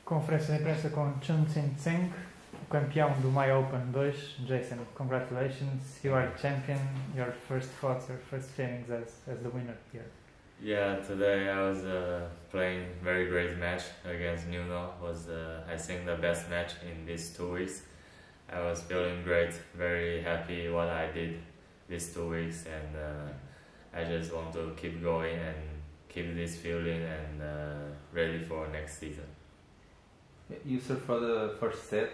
Conferência de imprensa com Chun-hsin Tseng, o campeão do Maia Open 2. Jason, congratulations, you are champion. Your first thoughts, your first feelings as the winner here. Yeah, today I was playing very great match against Nuno. Was I think the best match in these 2 weeks. I was feeling great, very happy what I did these 2 weeks, and I just want to keep going and keep this feeling and ready for next season. You served for the first set,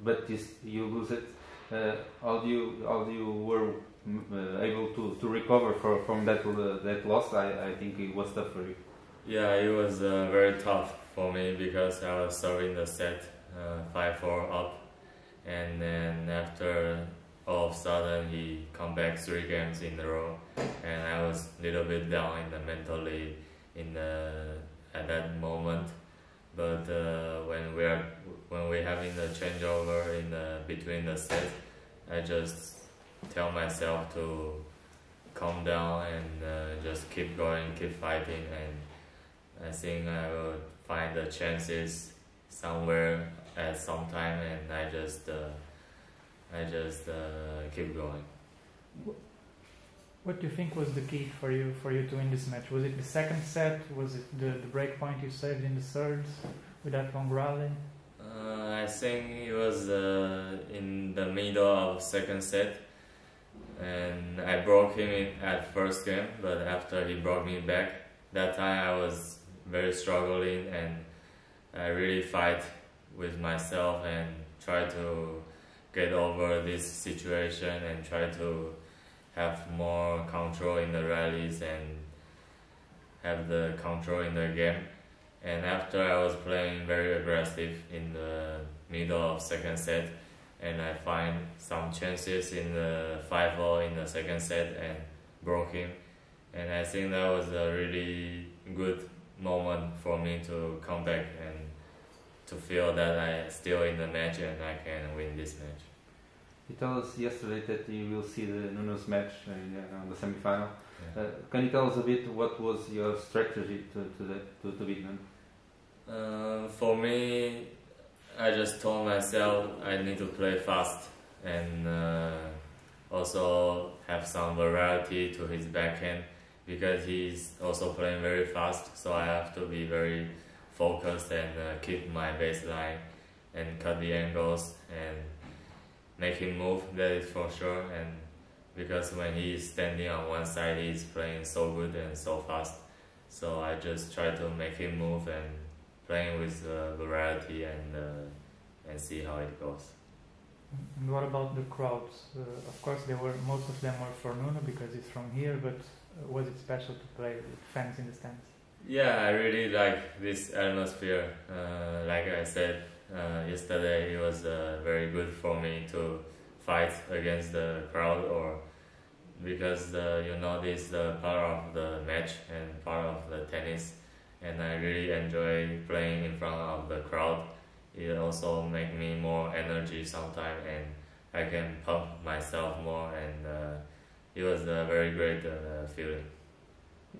but you lose it. How do you were able to recover from that loss? I think it was tough for you. Yeah, it was very tough for me because I was serving the set 5-4 up, and then after all of a sudden he come back 3 games in a row, and I was a little bit down mentally at that moment. But when we're having the changeover between the sets, I just tell myself to calm down and just keep going, keep fighting, and I think I will find the chances somewhere at some time, and I just keep going. What do you think was the key for you to win this match? Was it the second set? Was it the break point you saved in the third with that long rally? I think it was in the middle of second set, and I broke him at first game, but after he brought me back, that time I was very struggling, and I really fight with myself and try to get over this situation and try to have more control in the rallies and have the control in the game. And after I was playing very aggressive in the middle of second set, and I find some chances in the 5-0 in the second set and broke him. And I think that was a really good moment for me to come back and to feel that I'm still in the match and I can win this match. You told us yesterday that you will see the Nuno's match on the semi-final. Yeah. Can you tell us a bit what was your strategy to beat Nuno? For me, I just told myself I need to play fast and also have some variety to his backhand because he's also playing very fast, so I have to be very focused and keep my baseline and cut the angles and make him move, that is for sure. And because when he is standing on one side, he's playing so good and so fast, so I just try to make him move and playing with variety and see how it goes. And what about the crowds? Of course, most of them were for Nuno because he's from here, but was it special to play with fans in the stands? Yeah, I really like this atmosphere. Like I said yesterday, it was very good for me to fight against the crowd, or because this is the part of the match and part of the tennis, and I really enjoy playing in front of the crowd. It also makes me more energy sometimes, and I can pump myself more, and it was a very great feeling.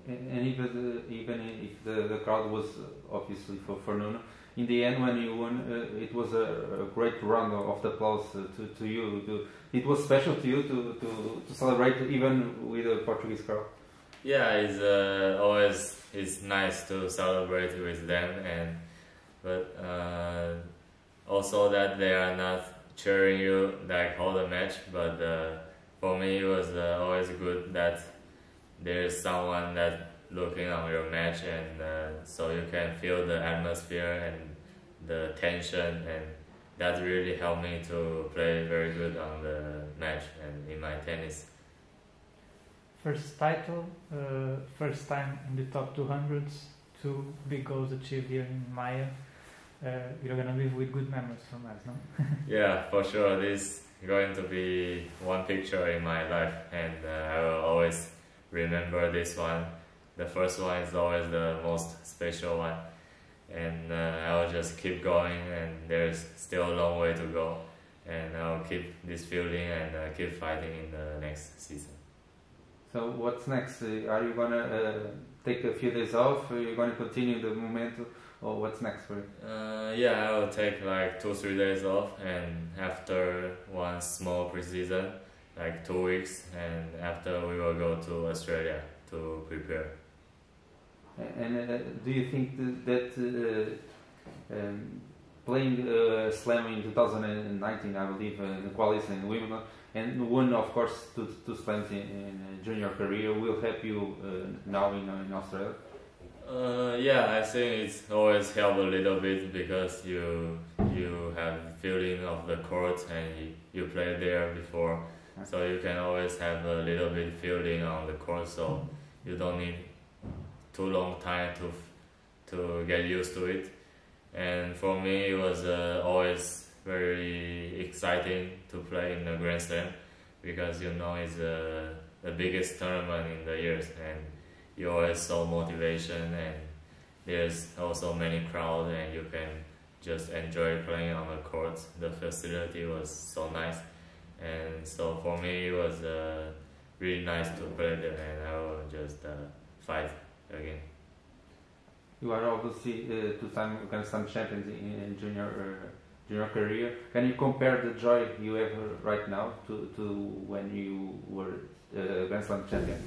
And even if the crowd was obviously for Nuno, in the end when you won, it was a great round of applause to you. It was special to you to celebrate even with a Portuguese crowd. Yeah, it's nice to celebrate with them, but also that they are not cheering you like all the match. But for me, it was always good that there is someone that looking on your match, and so you can feel the atmosphere and the tension, and that really helped me to play very good on the match and in my tennis. First title, first time in the top 200s, 2 big goals achieved here in Maia. You're gonna live with good memories from us, no? Yeah, for sure. This is going to be one picture in my life, and I will always remember this one. The first one is always the most special one, and I will just keep going, and there's still a long way to go, and I'll keep this feeling and keep fighting in the next season. So what's next? Are you gonna take a few days off? Are you gonna continue the momentum or what's next for you? Yeah, I will take like 2-3 days off, and after one small preseason, like 2 weeks, and after we will go to Australia to prepare. And do you think that playing Slam in 2019, I believe, in the qualies in Wimbledon, and one, of course, two slams in junior career will help you now in Australia? Yeah, I think it's always helped a little bit because you have feeling of the court and you played there before, so you can always have a little bit feeling on the court, so you don't need too long time to get used to it. And for me, it was always very exciting to play in the Grand Slam because it's the biggest tournament in the years, and you always saw motivation, and there's also many crowd, and you can just enjoy playing on the court. The facility was so nice, and so for me it was really nice to play there, and I will just fight again. You are obviously two-time Grand Slam champions in junior career. Can you compare the joy you have right now to when you were Grand Slam champion?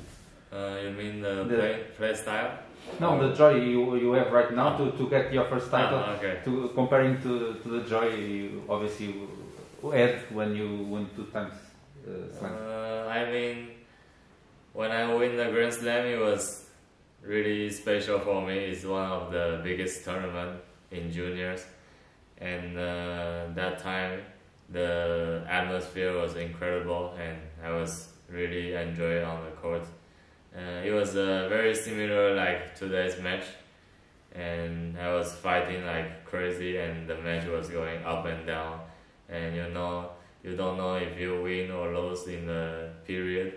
You mean the play style? No, the joy you have right now to get your first title. Okay. To comparing to the joy you obviously had when you won 2 times Slam. I mean, when I win the Grand Slam, it was really special for me. It's one of the biggest tournament in juniors, and that time the atmosphere was incredible, and I was really enjoying on the court. It was very similar like today's match, and I was fighting like crazy, and the match was going up and down, and you don't know if you win or lose in the period,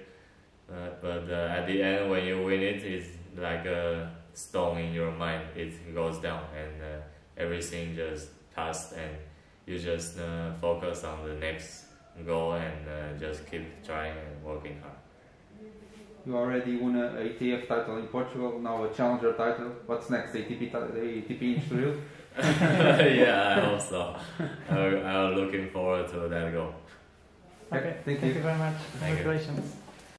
but at the end when you win it, it's like a stone in your mind. It goes down, and everything just passed, and you just focus on the next goal, and just keep trying and working hard. You already won a ATF title in Portugal, now a challenger title. What's next? ATP in Israel? Yeah, I hope so. I'm looking forward to that goal. Okay, Thank you you very much. Thank you. Congratulations.